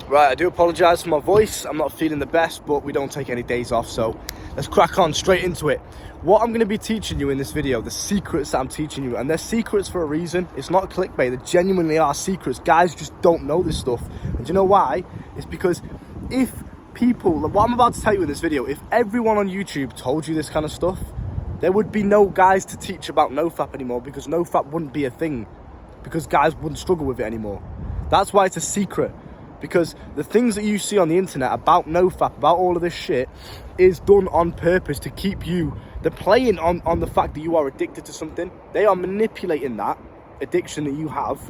Right, I do apologise for my voice. I'm not feeling the best, but we don't take any days off, so let's crack on straight into it. What I'm going to be teaching you in this video, the secrets that I'm teaching you, and they're secrets for a reason. It's not clickbait. They genuinely are secrets. Guys just don't know this stuff. And do you know why? It's because if people, what I'm about to tell you in this video, if everyone on YouTube told you this kind of stuff, there would be no guys to teach about nofap anymore, because nofap wouldn't be a thing, because guys wouldn't struggle with it anymore. That's why it's a secret. Because the things that you see on the internet about nofap, about all of this shit, is done on purpose to keep you. They're playing on the fact that you are addicted to something. They are manipulating that addiction that you have,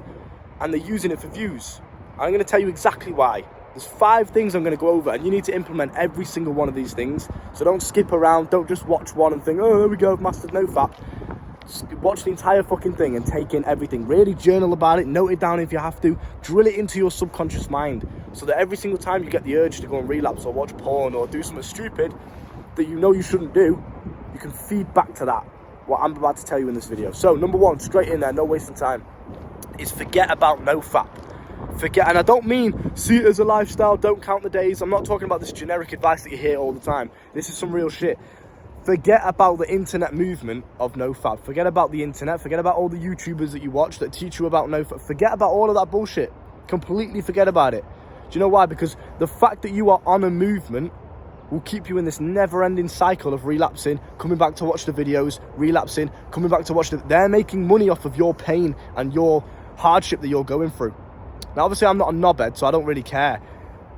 and they're using it for views. I'm going to tell you exactly why. There's 5 things I'm going to go over, and you need to implement every single one of these things. So don't skip around. Don't just watch one and think, oh, there we go, I've mastered nofap. Watch the entire fucking thing and take in everything. Really journal about it, note it down if you have to, drill it into your subconscious mind, so that every single time you get the urge to go and relapse or watch porn or do something stupid that you know you shouldn't do, you can feed back to that, what I'm about to tell you in this video. So number 1, straight in there, no wasting time, is forget about nofap. Forget, and I don't mean see it as a lifestyle, don't count the days. I'm not talking about this generic advice that you hear all the time. This is some real shit. Forget about the internet movement of nofap. Forget about the internet. Forget about all the YouTubers that you watch that teach you about nofap. Forget about all of that bullshit. Completely forget about it. Do you know why? Because the fact that you are on a movement will keep you in this never-ending cycle of relapsing, coming back to watch the videos, relapsing, coming back to watch the... They're making money off of your pain and your hardship that you're going through. Now, obviously, I'm not a knobhead, so I don't really care.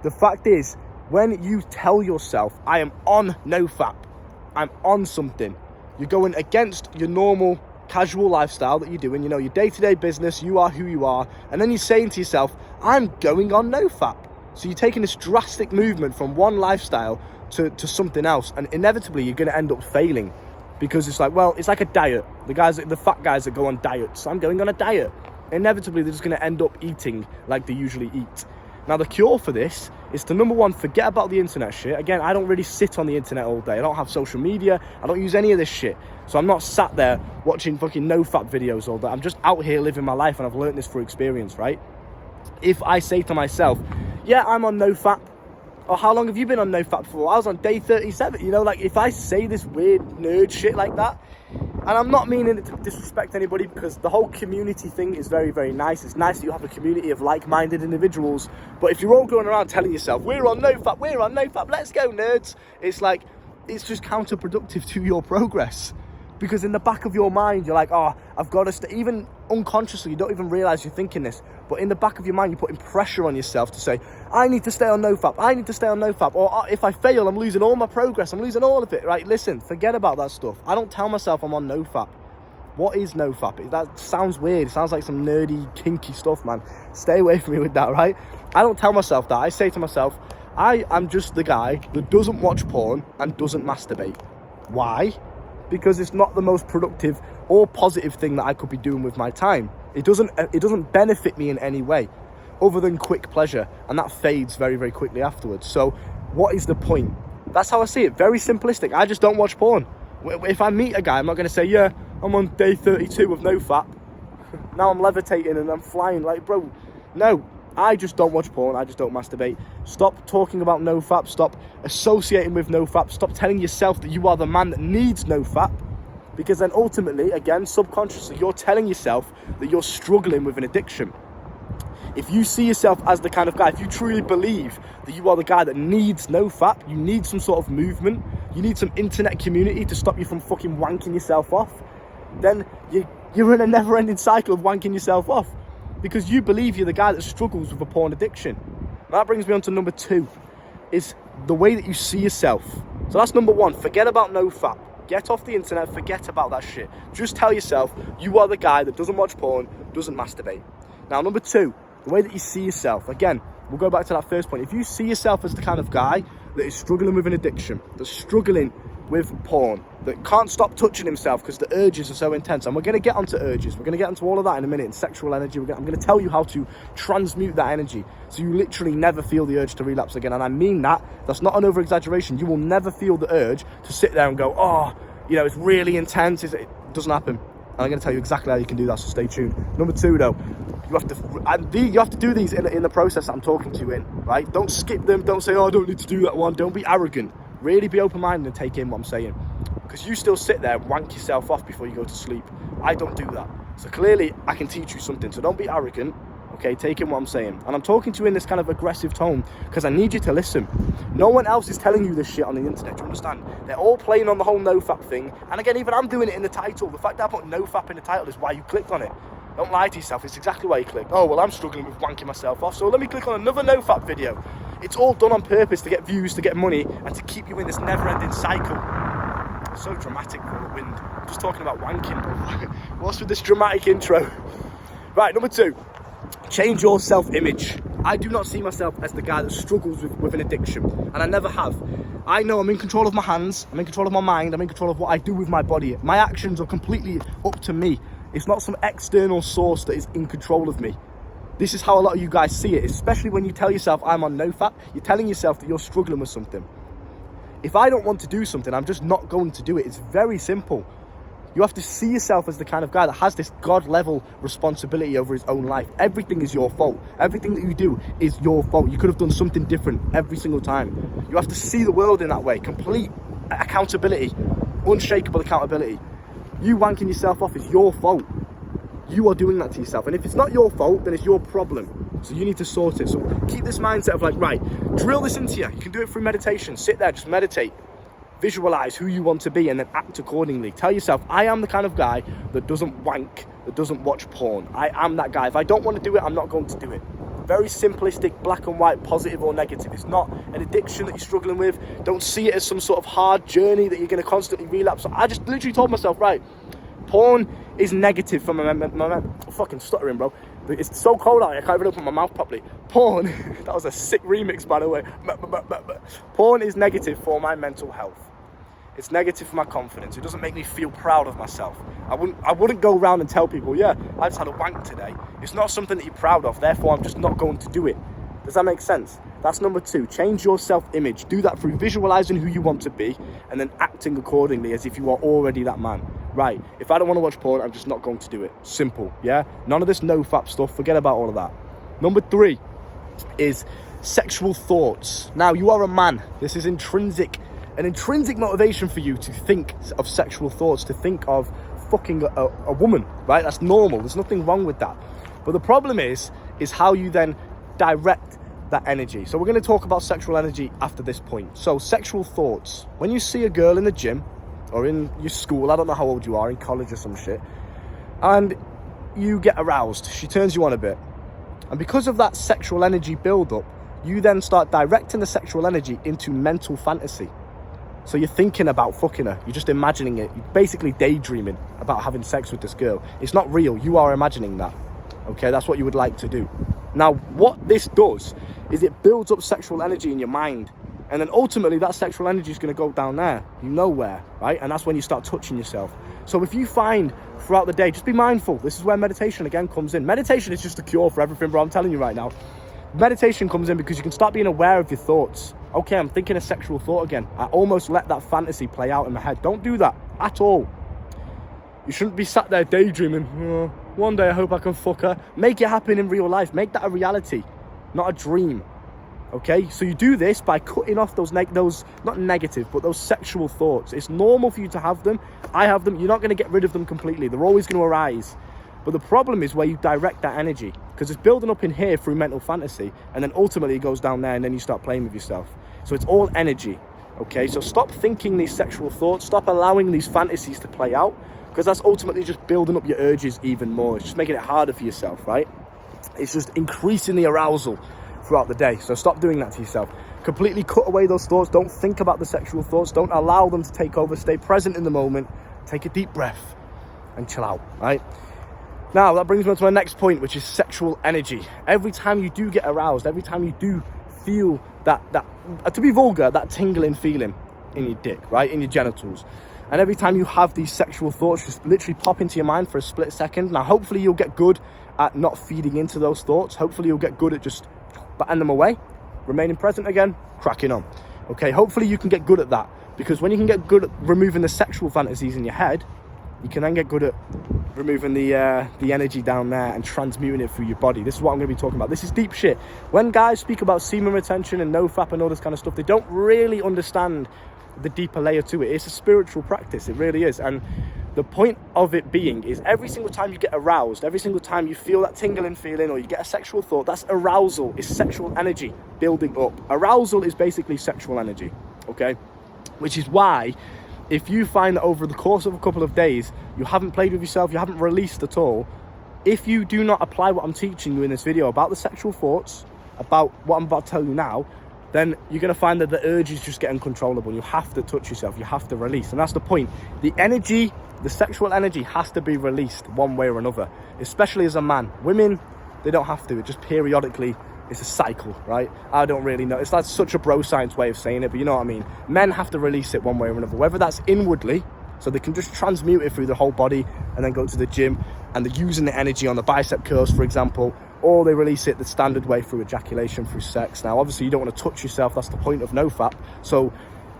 The fact is, when you tell yourself, I am on nofap, I'm on something, you're going against your normal casual lifestyle that you're doing, you know, your day-to-day business, you are who you are, and then you're saying to yourself, I'm going on nofap. So you're taking this drastic movement from one lifestyle to something else, and inevitably you're going to end up failing, because it's like, well, it's like a diet. The fat guys that go on diets, I'm going on a diet. Inevitably they're just going to end up eating like they usually eat. Now, the cure for this is to, number 1, forget about the internet shit. Again, I don't really sit on the internet all day. I don't have social media. I don't use any of this shit. So I'm not sat there watching fucking nofap videos all day. I'm just out here living my life, and I've learned this through experience, right? If I say to myself, yeah, I'm on nofap, or how long have you been on nofap for? I was on day 37. You know, like, if I say this weird nerd shit like that, and I'm not meaning it to disrespect anybody, because the whole community thing is very, very nice. It's nice that you have a community of like-minded individuals. But if you're all going around telling yourself, we're on nofap, let's go, nerds. It's like, it's just counterproductive to your progress. Because in the back of your mind, you're like, oh, I've got to stay. Even unconsciously, you don't even realize you're thinking this. But in the back of your mind, you're putting pressure on yourself to say, I need to stay on nofap. I need to stay on nofap. Or if I fail, I'm losing all my progress. I'm losing all of it. Right? Listen, forget about that stuff. I don't tell myself I'm on nofap. What is nofap? That sounds weird. It sounds like some nerdy, kinky stuff, man. Stay away from me with that, right? I don't tell myself that. I say to myself, I am just the guy that doesn't watch porn and doesn't masturbate. Why? Because it's not the most productive or positive thing that I could be doing with my time. It doesn't benefit me in any way other than quick pleasure, and that fades very, very quickly afterwards. So what is the point? That's how I see it. Very simplistic. I just don't watch porn. If I meet a guy, I'm not going to say, yeah, I'm on day 32 of nofap. Now I'm levitating and I'm flying. Like, bro, no. I just don't watch porn. I just don't masturbate. Stop talking about nofap. Stop associating with nofap. Stop telling yourself that you are the man that needs nofap. Because then ultimately, again, subconsciously, you're telling yourself that you're struggling with an addiction. If you see yourself as the kind of guy, if you truly believe that you are the guy that needs nofap, you need some sort of movement, you need some internet community to stop you from fucking wanking yourself off, then you're in a never-ending cycle of wanking yourself off. Because you believe you're the guy that struggles with a porn addiction. And that brings me on to number 2, is the way that you see yourself. So that's number 1, forget about nofap. Get off the internet, forget about that shit. Just tell yourself you are the guy that doesn't watch porn, doesn't masturbate. Now, number 2, the way that you see yourself. Again, we'll go back to that first point. If you see yourself as the kind of guy that is struggling with an addiction, that's struggling with porn, that can't stop touching himself because the urges are so intense, and we're going to get onto urges, we're going to get onto all of that in a minute, and sexual energy, I'm going to tell you how to transmute that energy so you literally never feel the urge to relapse again. And I mean that's not an over exaggeration. You will never feel the urge to sit there and go, oh, you know, it's really intense. It doesn't happen. And I'm going to tell you exactly how you can do that, so stay tuned. Number 2 though, You have to do these in the process that I'm talking to you in, right? Don't skip them. Don't say, oh, I don't need to do that one. Don't be arrogant. Really be open-minded and take in what I'm saying. Because you still sit there and wank yourself off before you go to sleep. I don't do that. So clearly, I can teach you something. So don't be arrogant, okay? Take in what I'm saying. And I'm talking to you in this kind of aggressive tone because I need you to listen. No one else is telling you this shit on the internet, do you understand? They're all playing on the whole nofap thing. And again, even I'm doing it in the title. The fact that I put nofap in the title is why you clicked on it. Don't lie to yourself, it's exactly why you clicked. Oh, well, I'm struggling with wanking myself off, so let me click on another nofap video. It's all done on purpose to get views, to get money, and to keep you in this never-ending cycle. It's so dramatic for the wind. I'm just talking about wanking. What's with this dramatic intro? Right, number 2, change your self-image. I do not see myself as the guy that struggles with an addiction, and I never have. I know I'm in control of my hands, I'm in control of my mind, I'm in control of what I do with my body. My actions are completely up to me. It's not some external source that is in control of me. This is how a lot of you guys see it, especially when you tell yourself I'm on nofap. You're telling yourself that you're struggling with something. If I don't want to do something, I'm just not going to do it. It's very simple. You have to see yourself as the kind of guy that has this God-level responsibility over his own life. Everything is your fault. Everything that you do is your fault. You could have done something different every single time. You have to see the world in that way. Complete accountability. Unshakable accountability. You wanking yourself off is your fault. You are doing that to yourself. And if it's not your fault, then it's your problem. So you need to sort it. So keep this mindset of like, right, drill this into you. You can do it through meditation. Sit there, just meditate. Visualize who you want to be and then act accordingly. Tell yourself, I am the kind of guy that doesn't wank, that doesn't watch porn. I am that guy. If I don't want to do it, I'm not going to do it. Very simplistic, black and white, positive or negative. It's not an addiction that you're struggling with. Don't see it as some sort of hard journey that you're going to constantly relapse. So I just literally told myself, right, porn is negative for my fucking stuttering, bro. It's so cold out here, I can't even open my mouth properly. Porn, that was a sick remix, by the way. Porn is negative for my mental health. It's negative for my confidence. It doesn't make me feel proud of myself. I wouldn't go around and tell people, yeah, I just had a wank today. It's not something that you're proud of, therefore I'm just not going to do it. Does that make sense? That's number 2. Change your self-image. Do that through visualizing who you want to be and then acting accordingly as if you are already that man. Right, if I don't want to watch porn, I'm just not going to do it. Simple, yeah? None of this nofap stuff. Forget about all of that. Number 3 is sexual thoughts. Now, you are a man. This is an intrinsic motivation for you to think of sexual thoughts, to think of fucking a woman, right? That's normal. There's nothing wrong with that. But the problem is how you then direct that energy. So we're going to talk about sexual energy after this point. So sexual thoughts. When you see a girl in the gym or in your school, I don't know how old you are, in college or some shit, and you get aroused, she turns you on a bit. And because of that sexual energy build-up, you then start directing the sexual energy into mental fantasy. So you're thinking about fucking her. You're just imagining it. You're basically daydreaming about having sex with this girl. It's not real. You are imagining that. Okay, that's what you would like to do. Now, what this does is it builds up sexual energy in your mind. And then ultimately that sexual energy is going to go down there. You know where, right? And that's when you start touching yourself. So if you find throughout the day, just be mindful. This is where meditation again comes in. Meditation is just a cure for everything, bro. I'm telling you right now. Meditation comes in because you can start being aware of your thoughts. Okay, I'm thinking a sexual thought again. I almost let that fantasy play out in my head. Don't do that at all. You shouldn't be sat there daydreaming. Oh, one day I hope I can fuck her. Make it happen in real life. Make that a reality, not a dream. Okay, so you do this by cutting off those not negative, but those sexual thoughts. It's normal for you to have them. I have them. You're not going to get rid of them completely. They're always going to arise. But the problem is where you direct that energy, because it's building up in here through mental fantasy, and then ultimately it goes down there, and then you start playing with yourself. So it's all energy. Okay, so stop thinking these sexual thoughts. Stop allowing these fantasies to play out, because that's ultimately just building up your urges even more. It's just making it harder for yourself, right? It's just increasing the arousal throughout the day. So stop doing that to yourself. Completely cut away those thoughts. Don't think about the sexual thoughts. Don't allow them to take over. Stay present in the moment. Take a deep breath and chill out, right? Now, that brings me on to my next point, which is sexual energy. Every time you do get aroused, every time you do feel that to be vulgar, that tingling feeling in your dick, right, in your genitals, and every time you have these sexual thoughts just literally pop into your mind for a split second. Now, hopefully you'll get good at not feeding into those thoughts. Hopefully you'll get good at just batting them away, remaining present again, cracking on. Okay, hopefully you can get good at that, because when you can get good at removing the sexual fantasies in your head, you can then get good at removing the energy down there and transmuting it through your body. This is what I'm going to be talking about. This is deep shit. When guys speak about semen retention and nofap and all this kind of stuff, they don't really understand the deeper layer to it. It's a spiritual practice, it really is. And the point of it being is every single time you get aroused, every single time you feel that tingling feeling or you get a sexual thought, that's arousal. It's sexual energy building up. Arousal is basically sexual energy, okay? Which is why if you find that over the course of a couple of days, you haven't played with yourself, you haven't released at all, if you do not apply what I'm teaching you in this video about the sexual thoughts, about what I'm about to tell you now, then you're going to find that the urges just get uncontrollable. You have to touch yourself, you have to release. And that's the point. The energy, the sexual energy has to be released one way or another, especially as a man. Women, they don't have to. It just periodically, it's a cycle, right? I don't really know. It's like such a bro science way of saying it, but you know what I mean. Men have to release it one way or another, whether that's inwardly, so they can just transmute it through the whole body and then go to the gym and they're using the energy on the bicep curls, for example, or they release it the standard way through ejaculation, through sex. Now, obviously, you don't want to touch yourself. That's the point of nofap. So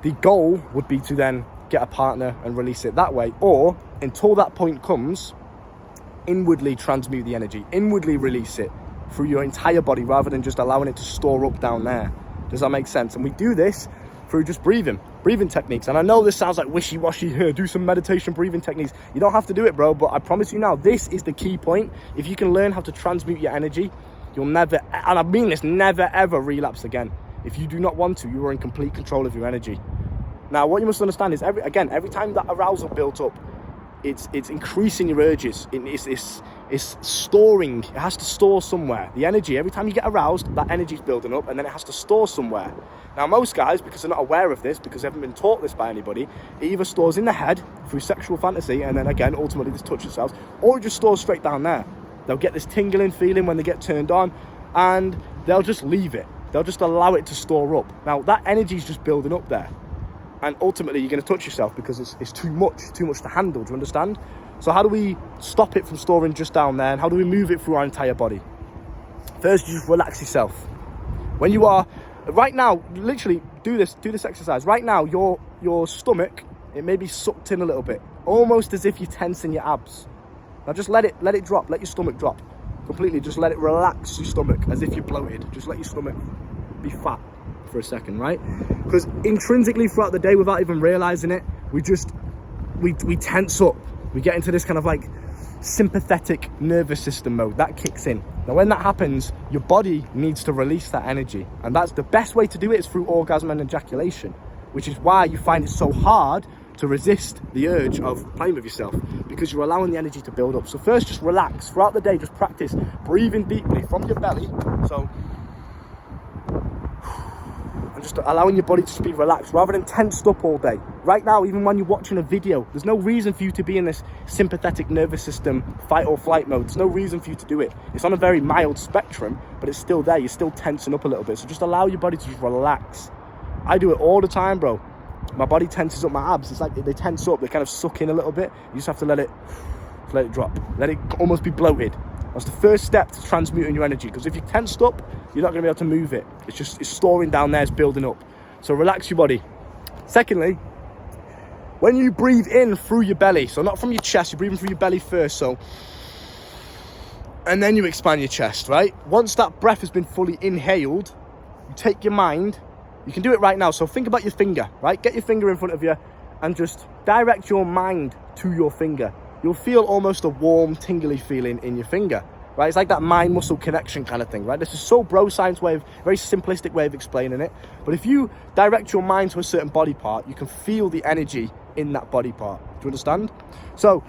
the goal would be to then get a partner and release it that way, or until that point comes, inwardly transmute the energy, inwardly release it through your entire body rather than just allowing it to store up down there. Does that make sense? And we do this through just breathing techniques. And I know this sounds like wishy-washy here, do some meditation breathing techniques. You don't have to do it, bro, but I promise you now, this is the key point. If you can learn how to transmute your energy, you'll never, and I mean this, never ever relapse again. If you do not want to, you are in complete control of your energy. Now, what you must understand is every time that arousal builds up, it's increasing your urges. It's storing. It has to store somewhere. The energy, every time you get aroused, that energy's building up and then it has to store somewhere. Now, most guys, because they're not aware of this, because they haven't been taught this by anybody, it either stores in the head through sexual fantasy and then again, ultimately just touch themselves, or it just stores straight down there. They'll get this tingling feeling when they get turned on and they'll just leave it. They'll just allow it to store up. Now, that energy's just building up there. And ultimately, you're going to touch yourself because it's too much to handle. Do you understand? So how do we stop it from storing just down there? And how do we move it through our entire body? First, you just relax yourself. When you are, right now, literally do this exercise. Right now, your stomach, it may be sucked in a little bit, almost as if you're tensing your abs. Now just let it drop, let your stomach drop completely. Just let it relax your stomach as if you're bloated. Just let your stomach be fat for a second, right? Because intrinsically throughout the day, without even realizing it, we tense up. We get into this kind of like sympathetic nervous system mode that kicks in. Now, when that happens, your body needs to release that energy, and that's the best way to do it is through orgasm and ejaculation, which is why you find it so hard to resist the urge of playing with yourself, because you're allowing the energy to build up. So first, just relax throughout the day. Just practice breathing deeply from your belly. So and just allowing your body to just be relaxed rather than tensed up all day. Right now, even when you're watching a video, there's no reason for you to be in this sympathetic nervous system fight or flight mode. There's no reason for you to do it. It's on a very mild spectrum, but it's still there. You're still tensing up a little bit. So just allow your body to just relax. I do it all the time, bro. My body tenses up, my abs. It's like they tense up. They kind of suck in a little bit. You just have to let it drop. Let it almost be bloated. That's the first step to transmuting your energy, because if you're tensed up, you're not going to be able to move it. It's storing down there, it's building up. So relax your body. Secondly, when you breathe in through your belly, so not from your chest, you're breathing through your belly first, so, and then you expand your chest, right? Once that breath has been fully inhaled, you take your mind, you can do it right now. So think about your finger, right? Get your finger in front of you and just direct your mind to your finger. You'll feel almost a warm, tingly feeling in your finger, right? It's like that mind-muscle connection kind of thing, right? This is so bro science way, very simplistic way of explaining it. But if you direct your mind to a certain body part, you can feel the energy in that body part. Do you understand? So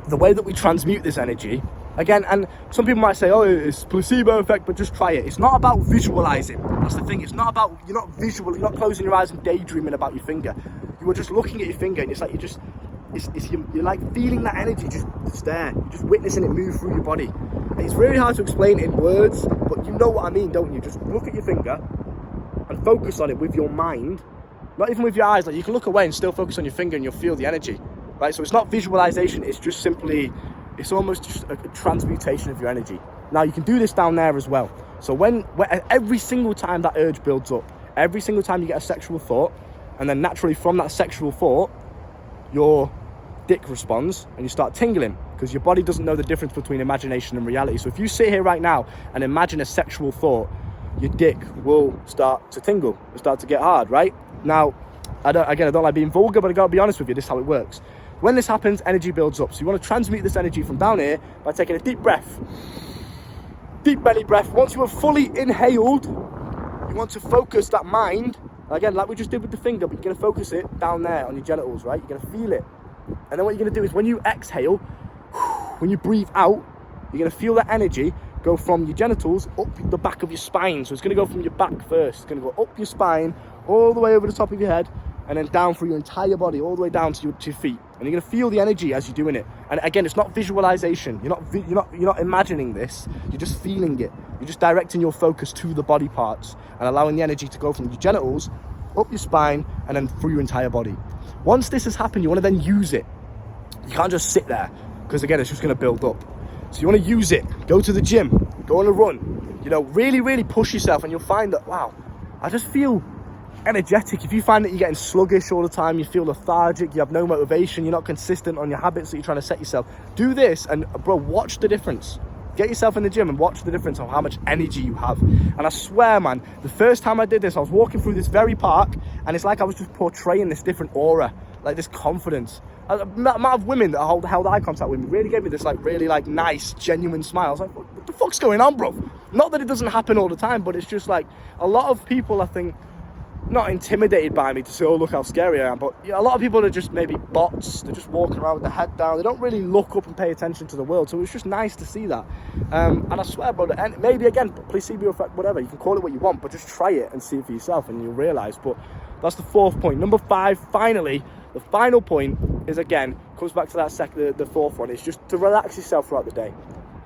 the way that we transmute this energy, again, and some people might say, oh, it's placebo effect, but just try it. It's not about visualizing. That's the thing. It's not about, you're not closing your eyes and daydreaming about your finger. You are just looking at your finger and it's like you're like feeling that energy just there. You're just witnessing it move through your body. And it's really hard to explain in words, but you know what I mean, don't you? Just look at your finger and focus on it with your mind. Not even with your eyes. Like, you can look away and still focus on your finger and you'll feel the energy, right? So it's not visualization. It's just simply, it's almost just a transmutation of your energy. Now, you can do this down there as well. So when every single time that urge builds up, every single time you get a sexual thought, and then naturally from that sexual thought, your dick responds and you start tingling, because your body doesn't know the difference between imagination and reality. So if you sit here right now and imagine a sexual thought, your dick will start to tingle, it'll start to get hard, right? Now, I don't like being vulgar, but I gotta be honest with you, this is how it works. When this happens, energy builds up. So you want to transmute this energy from down here by taking a deep breath. Deep belly breath. Once you have fully inhaled, you want to focus that mind, again, like we just did with the finger, but you're going to focus it down there on your genitals, right? You're going to feel it. And then what you're going to do is when you exhale, when you breathe out, you're going to feel that energy go from your genitals up the back of your spine. So it's going to go from your back first. It's going to go up your spine, all the way over the top of your head, and then down through your entire body, all the way down to your feet. And you're going to feel the energy as you're doing it. And again, it's not visualization. You're not imagining this. You're just feeling it. You're just directing your focus to the body parts and allowing the energy to go from your genitals up your spine and then through your entire body. Once this has happened, you want to then use it. You can't just sit there, because again, it's just going to build up. So you want to use it. Go to the gym. Go on a run. Really, really push yourself, and you'll find that, wow, I just feel energetic. If you find that you're getting sluggish all the time, you feel lethargic, you have no motivation, you're not consistent on your habits that you're trying to set yourself, do this and bro, watch the difference. Get yourself in the gym and watch the difference on how much energy you have. And I swear, man, the first time I did this, I was walking through this very park, and it's like I was just portraying this different aura, like this confidence. The amount of women that held eye contact with me really gave me this really nice, genuine smile. I was like, what the fuck's going on, bro? Not that it doesn't happen all the time, but it's just like a lot of people, I think, not intimidated by me to say, oh, look how scary I am, but a lot of people are just maybe bots. They're just walking around with their head down. They don't really look up and pay attention to the world. So it's just nice to see that. And I swear, bro, and maybe again, placebo effect, whatever, you can call it what you want, but just try it and see it for yourself and you'll realize. But that's the fourth point. Number 5, finally, the final point is, again, comes back to that the fourth one, is just to relax yourself throughout the day.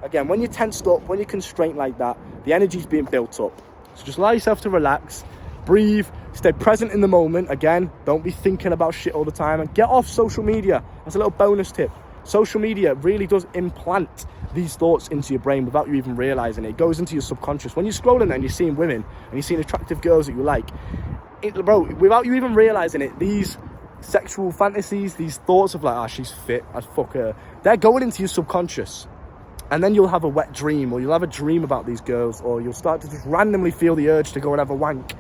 Again, when you're tensed up, when you're constrained like that, the energy's being built up. So just allow yourself to relax. Breathe, stay present in the moment. Again, don't be thinking about shit all the time, and get off social media. That's a little bonus tip. Social media really does implant these thoughts into your brain without you even realizing it. It goes into your subconscious. When you're scrolling and you're seeing women and you're seeing attractive girls that you like, bro, without you even realizing it, these sexual fantasies, these thoughts of like, she's fit, I'd fuck her, they're going into your subconscious. And then you'll have a wet dream, or you'll have a dream about these girls, or you'll start to just randomly feel the urge to go and have a wank.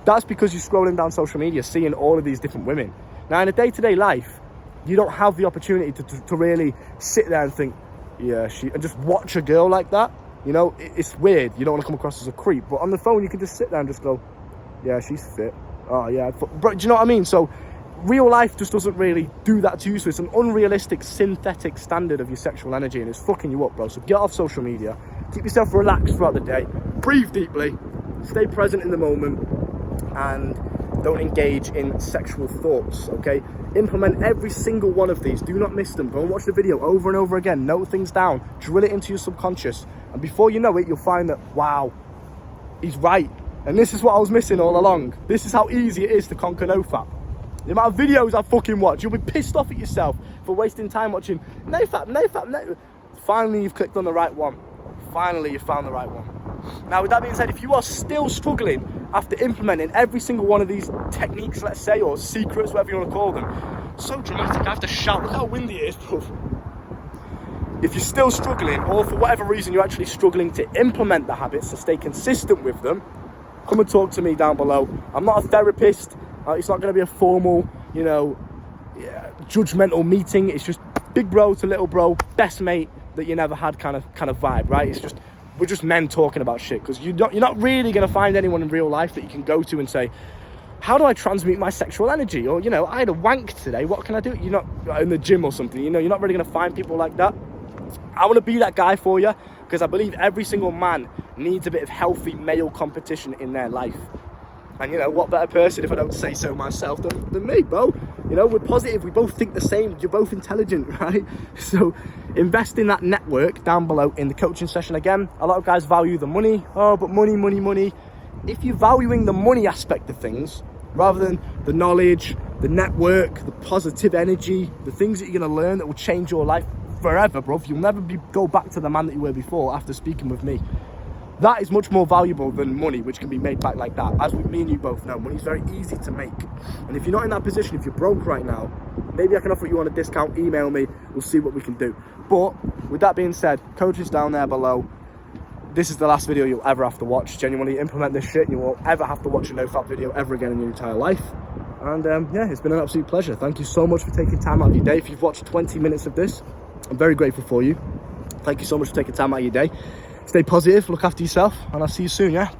That's because you're scrolling down social media, seeing all of these different women. Now, in a day-to-day life, you don't have the opportunity to really sit there and think, yeah, and just watch a girl like that. It's weird. You don't want to come across as a creep. But on the phone, you can just sit there and just go, yeah, she's fit. Oh, yeah. Bro, do you know what I mean? So real life just doesn't really do that to you. So it's an unrealistic, synthetic standard of your sexual energy, and it's fucking you up, bro. So get off social media. Keep yourself relaxed throughout the day. Breathe deeply. Stay present in the moment. And don't engage in sexual thoughts, okay? Implement every single one of these. Do not miss them. Go and watch the video over and over again. Note things down. Drill it into your subconscious. And before you know it, you'll find that, wow, he's right. And this is what I was missing all along. This is how easy it is to conquer nofap. The amount of videos I fucking watch, you'll be pissed off at yourself for wasting time watching nofap. Finally, you've clicked on the right one. Finally, you found the right one. Now, with that being said, if you are still struggling after implementing every single one of these techniques, let's say, or secrets, whatever you want to call them, so dramatic, I have to shout, look how windy it is, bro. If you're still struggling, or for whatever reason you're actually struggling to implement the habits and stay consistent with them, come and talk to me down below. I'm not a therapist. It's not going to be a formal, judgmental meeting. It's just big bro to little bro, best mate that you never had kind of vibe, right? It's just, we're just men talking about shit, because you're not really going to find anyone in real life that you can go to and say, how do I transmute my sexual energy? Or, I had a wank today, what can I do? You're not in the gym or something, you're not really going to find people like that. I want to be that guy for you, because I believe every single man needs a bit of healthy male competition in their life. And what better person, if I don't say so myself, than me, bro? We're positive, we both think the same, you're both intelligent, right? So invest in that network down below in the coaching session. Again, a lot of guys value the money. Oh, but money. If you're valuing the money aspect of things, rather than the knowledge, the network, the positive energy, the things that you're going to learn that will change your life forever, bro, you'll never go back to the man that you were before after speaking with me. That is much more valuable than money, which can be made back like that. As me and you both know, money's very easy to make. And if you're not in that position, if you're broke right now, maybe I can offer you on a discount. Email me, we'll see what we can do. But with that being said, code is down there below. This is the last video you'll ever have to watch. Genuinely, implement this shit and you won't ever have to watch a nofap video ever again in your entire life. And yeah, it's been an absolute pleasure. Thank you so much for taking time out of your day. If you've watched 20 minutes of this, I'm very grateful for you. Thank you so much for taking time out of your day. Stay positive, look after yourself, and I'll see you soon, yeah?